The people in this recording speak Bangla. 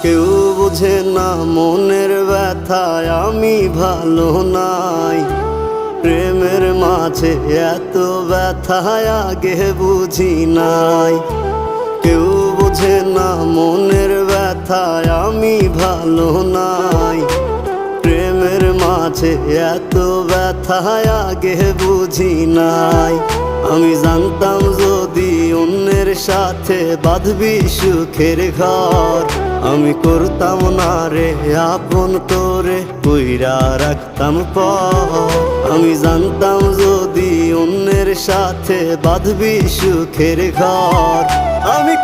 কেউ বুঝে না মনের ব্যথায় আমি ভালো নাই। প্রেমের মাঝে এত ব্যথায় আগে বুঝি নাই। কেউ বুঝে না মনের ব্যথায় আমি ভালো নাই। প্রেমের মাঝে এত ব্যথায় আগে বুঝি নাই। আমি জানতাম যদি অন্যের সাথে বাঁধবি সুখের ঘর, আমি করতাম না রে আপন তোরে কইরা রাখতাম পর। আমি জানতাম যদি অন্যের সাথে বাঁধবি সুখের ঘর, আমি